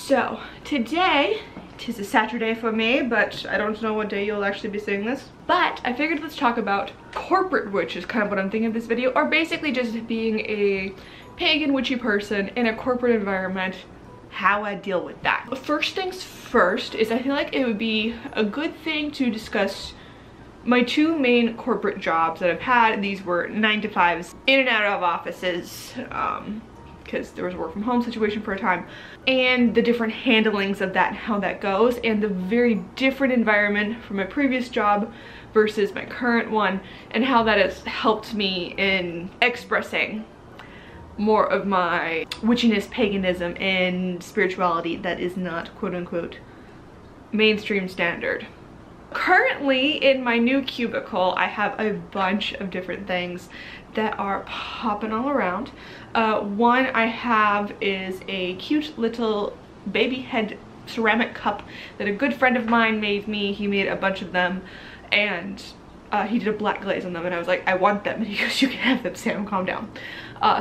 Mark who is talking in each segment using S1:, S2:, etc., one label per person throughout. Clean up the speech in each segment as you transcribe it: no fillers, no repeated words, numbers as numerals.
S1: So today, tis a Saturday for me, but I don't know what day you'll actually be seeing this. But I figured let's talk about corporate witch is kind of what I'm thinking of this video, or basically just being a pagan witchy person in a corporate environment, how I deal with that. First things first is I feel like it would be a good thing to discuss my two main corporate jobs that I've had. These were 9-to-5s, in and out of offices, because there was a work from home situation for a time, and the different handlings of that and how that goes, and the very different environment from my previous job versus my current one, and how that has helped me in expressing more of my witchiness, paganism, and spirituality that is not quote-unquote mainstream standard. Currently in my new cubicle, I have a bunch of different things that are popping all around. One I have is a cute little baby head ceramic cup that a good friend of mine made me. He made a bunch of them, and he did a black glaze on them, and I was like, I want them, and he goes, you can have them, Sam, calm down.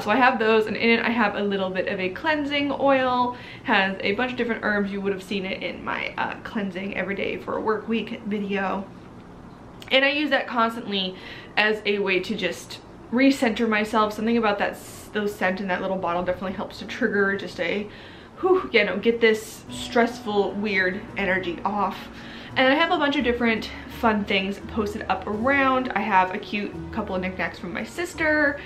S1: So I have those, and in it I have a little bit of a cleansing oil, has a bunch of different herbs. You would have seen it in my cleansing every day for a work week video, and I use that constantly as a way to just recenter myself. Something about those scent in that little bottle definitely helps to trigger just a whew, you know, get this stressful weird energy off. And I have a bunch of different fun things posted up around. I have a cute couple of knickknacks from my sister.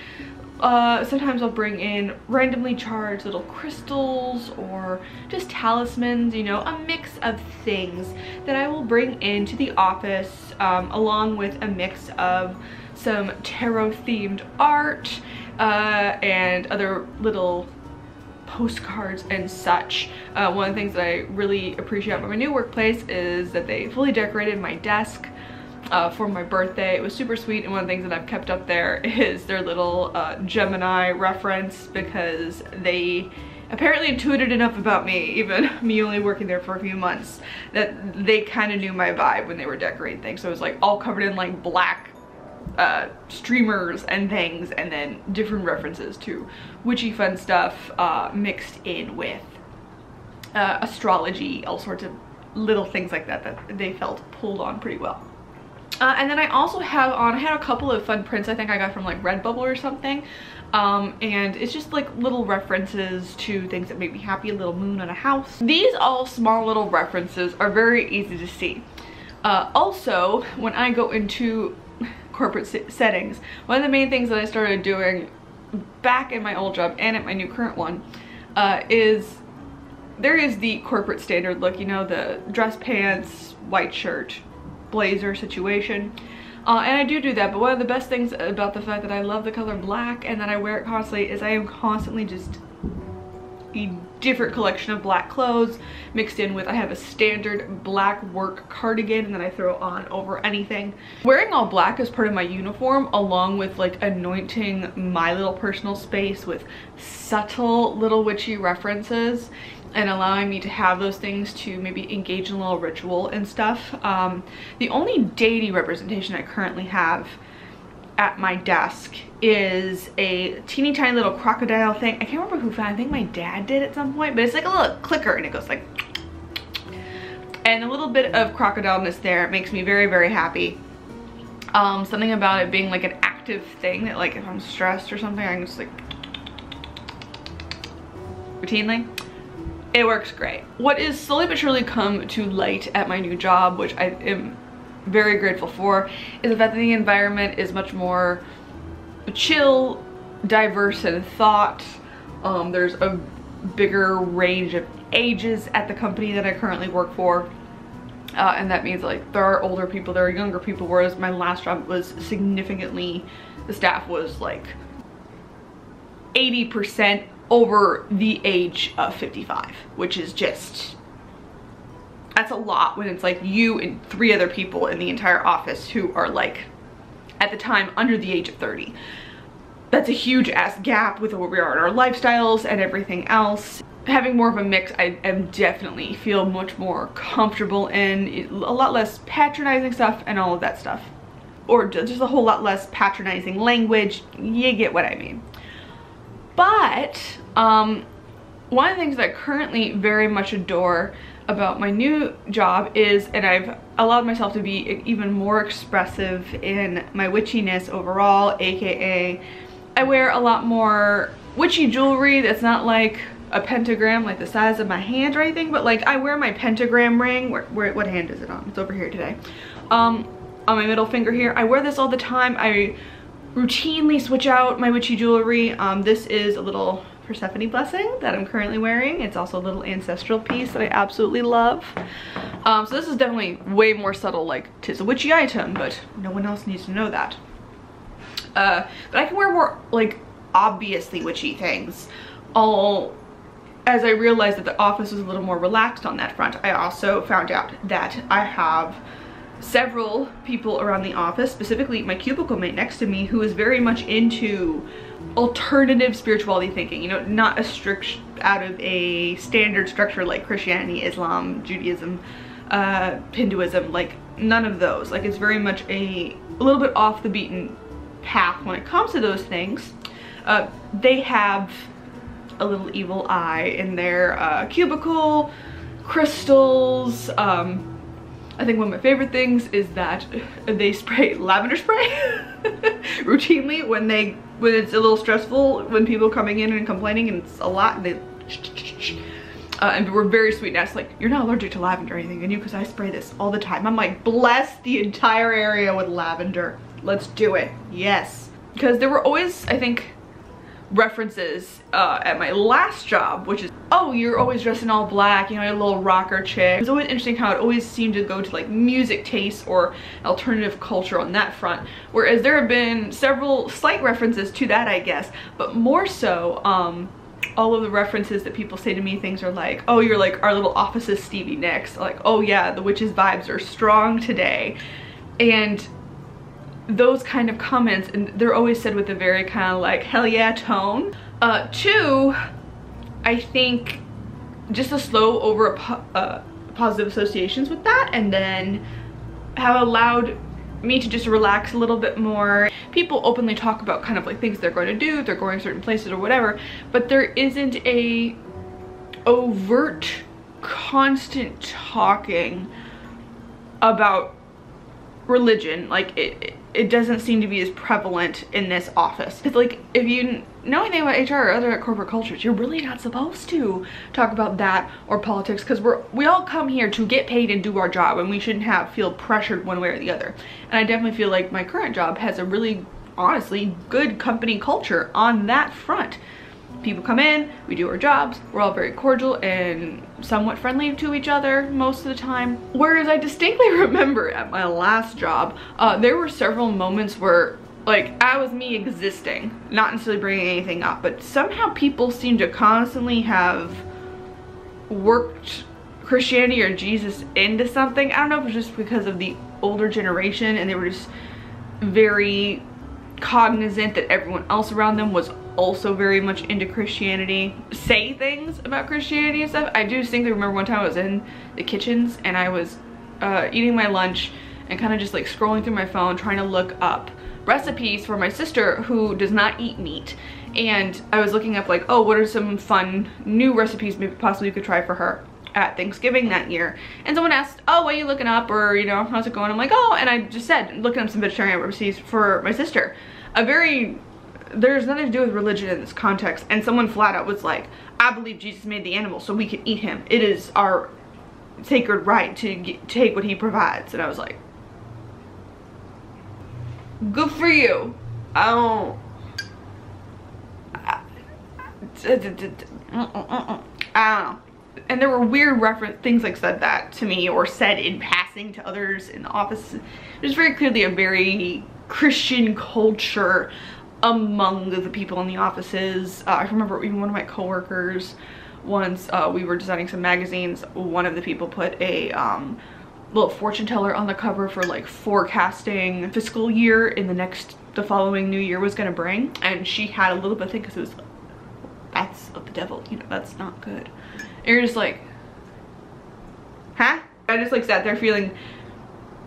S1: Sometimes I'll bring in randomly charged little crystals or just talismans, you know, a mix of things that I will bring into the office, along with a mix of some tarot themed art and other little postcards and such. One of the things that I really appreciate about my new workplace is that they fully decorated my desk for my birthday. It was super sweet, and one of the things that I've kept up there is their little Gemini reference, because they apparently intuited enough about me, even me only working there for a few months, that they kind of knew my vibe when they were decorating things. So it was like all covered in like black streamers and things, and then different references to witchy fun stuff mixed in with astrology, all sorts of little things like that that they felt pulled on pretty well. And then I also have I had a couple of fun prints I think I got from like Redbubble or something, and it's just like little references to things that make me happy. A little moon on a house. These all small little references are very easy to see. Also, when I go into corporate settings, one of the main things that I started doing back in my old job and at my new current one is there is the corporate standard look, you know, the dress pants, white shirt, blazer situation, and I do that, but one of the best things about the fact that I love the color black and that I wear it constantly is I am constantly just a different collection of black clothes mixed in with, I have a standard black work cardigan and then I throw on over anything. Wearing all black is part of my uniform, along with like anointing my little personal space with subtle little witchy references and allowing me to have those things to maybe engage in a little ritual and stuff. The only deity representation I currently have at my desk is a teeny tiny little crocodile thing. I can't remember who found it. I think my dad did at some point, but it's like a little clicker and it goes like, and a little bit of crocodileness there. It makes me very, very happy. Something about it being like an active thing that, like, if I'm stressed or something, I can just like routinely. It works great. What is slowly but surely come to light at my new job, which I am very grateful for, is the fact that the environment is much more chill, diverse in thought. There's a bigger range of ages at the company that I currently work for, and that means like there are older people, there are younger people, whereas my last job was significantly, the staff was like 80% over the age of 55, which is just, that's a lot when it's like you and 3 other people in the entire office who are like, at the time, under the age of 30. That's a huge ass gap with where we are in our lifestyles and everything else. Having more of a mix, I am definitely feel much more comfortable in, a lot less patronizing stuff and all of that stuff. Or just a whole lot less patronizing language, you get what I mean. But one of the things that I currently very much adore about my new job is, and I've allowed myself to be even more expressive in my witchiness overall, aka I wear a lot more witchy jewelry that's not like a pentagram like the size of my hand or anything, but like I wear my pentagram ring. What hand is it on? It's over here today. On my middle finger here. I wear this all the time. I routinely switch out my witchy jewelry. This is a little Persephone blessing that I'm currently wearing. It's also a little ancestral piece that I absolutely love. So this is definitely way more subtle, like 'tis a witchy item, but no one else needs to know that. But I can wear more like obviously witchy things. As I realized that the office was a little more relaxed on that front, I also found out that I have several people around the office, specifically my cubicle mate next to me, who is very much into alternative spirituality thinking, you know, not a strict out of a standard structure like Christianity, Islam, Judaism, Hinduism, like none of those. Like it's very much a little bit off the beaten path when it comes to those things. They have a little evil eye in their cubicle, crystals. I think one of my favorite things is that they spray lavender spray routinely when it's a little stressful, when people are coming in and complaining and it's a lot, and and we're very sweet. And it's like, you're not allergic to lavender or anything, and you, because I spray this all the time. I'm like, bless the entire area with lavender. Let's do it. Yes. Because there were always, I think, references at my last job, which is, oh, you're always dressed in all black, you know, you're a little rocker chick. It was always interesting how it always seemed to go to like music tastes or alternative culture on that front, whereas there have been several slight references to that, I guess, but more so all of the references that people say to me, things are like, oh, you're like our little office's Stevie Nicks, like, oh yeah, the witch's vibes are strong today. And those kind of comments, and they're always said with a very kind of like hell yeah tone. Two, I think just a slow over positive associations with that, and then have allowed me to just relax a little bit more. People openly talk about kind of like things they're going to do, if they're going certain places or whatever, but there isn't a overt constant talking about religion. Like it doesn't seem to be as prevalent in this office. It's like, if you know anything about HR or other corporate cultures, you're really not supposed to talk about that or politics, because we all come here to get paid and do our job, and we shouldn't feel pressured one way or the other. And I definitely feel like my current job has a really, honestly, good company culture on that front. People come in, we do our jobs, we're all very cordial and somewhat friendly to each other most of the time. Whereas I distinctly remember at my last job, there were several moments where, like, I was me existing, not necessarily bringing anything up, but somehow people seem to constantly have worked Christianity or Jesus into something. I don't know if it was just because of the older generation and they were just very cognizant that everyone else around them was also very much into Christianity, say things about Christianity and stuff. I do distinctly remember one time I was in the kitchens and I was eating my lunch and kind of just like scrolling through my phone trying to look up recipes for my sister who does not eat meat, and I was looking up like, oh, what are some fun new recipes maybe possibly you could try for her at Thanksgiving that year. And someone asked, oh, what are you looking up, or you know, how's it going? I'm like, oh, and I just said looking up some vegetarian recipes for my sister. There's nothing to do with religion in this context, and someone flat out was like, I believe Jesus made the animal so we can eat him. It is our sacred right to take what he provides. And I was like, good for you. I don't know. And there were weird things like said that to me, or said in passing to others in the office. There's very clearly a very Christian culture among the people in the offices. I remember even one of my coworkers once, we were designing some magazines, one of the people put a little fortune teller on the cover for like forecasting fiscal year in the following new year was gonna bring, and she had a little bit of thing because it was, that's of the devil, you know, that's not good. And you're just like, huh? I just like sat there feeling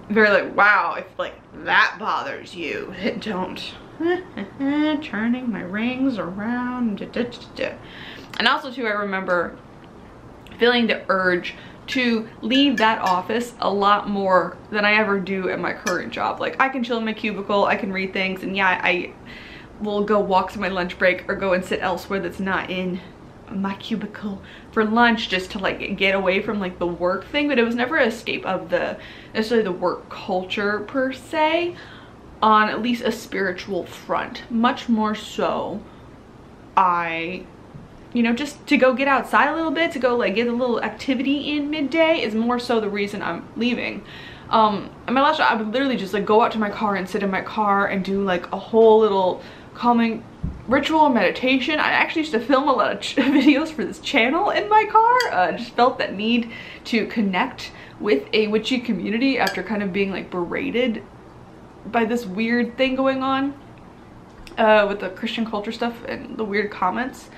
S1: very like, wow, if like that bothers you, don't turning my rings around. And also too, I remember feeling the urge to leave that office a lot more than I ever do at my current job. Like, I can chill in my cubicle, I can read things, and yeah, I will go walks on my lunch break or go and sit elsewhere that's not in my cubicle for lunch, just to like get away from like the work thing. But it was never an escape of the necessarily the work culture per se, on at least a spiritual front. Much more so, you know, just to go get outside a little bit, to go like get a little activity in midday is more so the reason I'm leaving. And my last job, I would literally just like go out to my car and sit in my car and do like a whole little calming ritual meditation. I actually used to film a lot of videos for this channel in my car. Just felt that need to connect with a witchy community after kind of being like berated by this weird thing going on with the Christian culture stuff and the weird comments.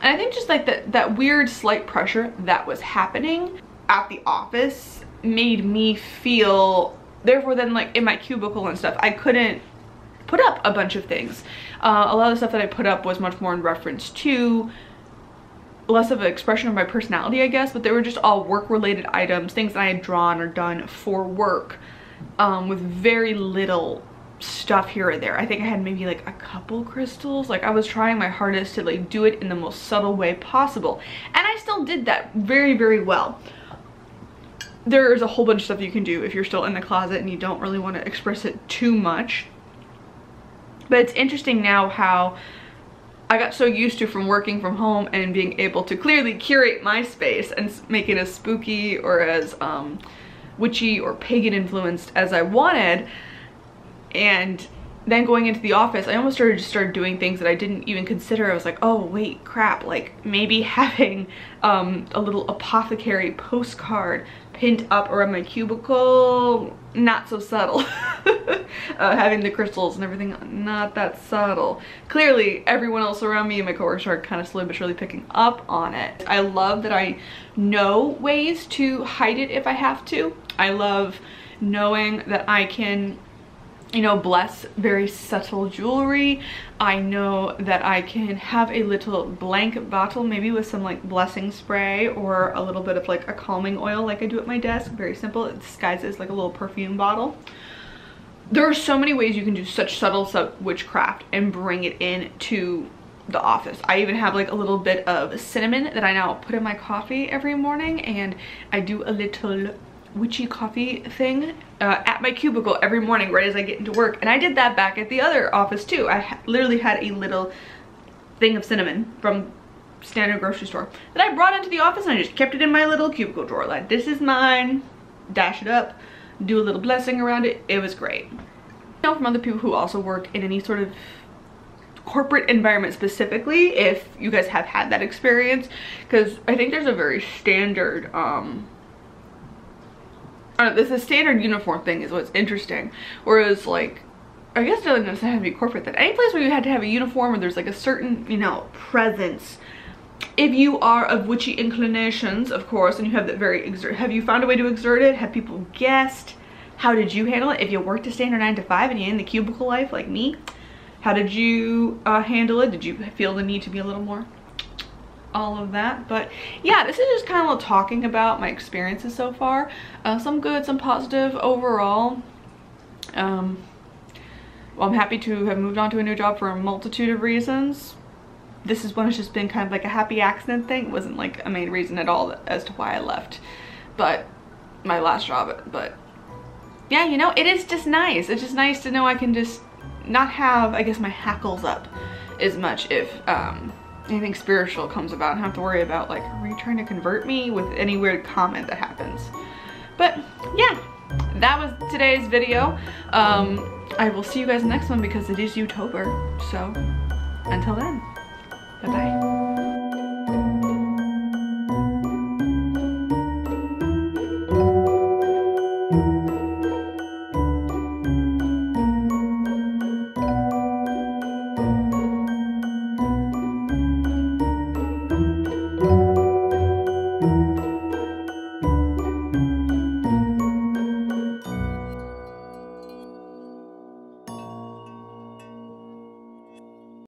S1: And I think just like that weird slight pressure that was happening at the office made me feel, therefore then like in my cubicle and stuff, I couldn't put up a bunch of things. A lot of the stuff that I put up was much more in reference to less of an expression of my personality, I guess, but they were just all work related items, things that I had drawn or done for work, with very little stuff here or there. I think I had maybe like a couple crystals. Like, I was trying my hardest to like do it in the most subtle way possible, and I still did that very, very well. There's a whole bunch of stuff you can do if you're still in the closet and you don't really want to express it too much. But it's interesting now how I got so used to, from working from home and being able to clearly curate my space and make it as spooky or as witchy or pagan influenced as I wanted, and then going into the office, I almost started doing things that I didn't even consider. I was like, oh wait, crap, like maybe having a little apothecary postcard pinned up around my cubicle, not so subtle. Having the crystals and everything, not that subtle. Clearly everyone else around me and my coworkers are kind of slowly but surely picking up on it. I love that I know ways to hide it if I have to. I love knowing that I can, you know, bless very subtle jewelry. I know that I can have a little blank bottle, maybe with some like blessing spray or a little bit of like a calming oil like I do at my desk. Very simple. It disguises like a little perfume bottle. There are so many ways you can do such subtle witchcraft and bring it into the office. I even have like a little bit of cinnamon that I now put in my coffee every morning, and I do a little witchy coffee thing at my cubicle every morning right as I get into work. And I did that back at the other office too. I literally had a little thing of cinnamon from standard grocery store that I brought into the office, and I just kept it in my little cubicle drawer. Like, this is mine, dash it up, do a little blessing around it. It was great. You know, from other people who also work in any sort of corporate environment specifically, if you guys have had that experience, because I think there's a very standard this is standard uniform thing is what's interesting. Whereas like, I guess it doesn't necessarily have to be corporate, that any place where you had to have a uniform or there's like a certain, you know, presence, if you are of witchy inclinations, of course, and you have that very have you found a way to exert it? Have people guessed? How did you handle it? If you worked a standard 9 to 5 and you're in the cubicle life like me, how did you handle it? Did you feel the need to be a little more all of that? But yeah, this is just kind of a little talking about my experiences so far. Some good, some positive overall. Well, I'm happy to have moved on to a new job for a multitude of reasons. This is one has just been kind of like a happy accident thing. It wasn't like a main reason at all as to why I left, but my last job. But yeah, you know, it is just nice. It's just nice to know I can just not have, I guess, my hackles up as much if anything spiritual comes about, and have to worry about like, are you trying to convert me with any weird comment that happens. But yeah, that was today's video. I will see you guys next one because it is Youtober, so until then.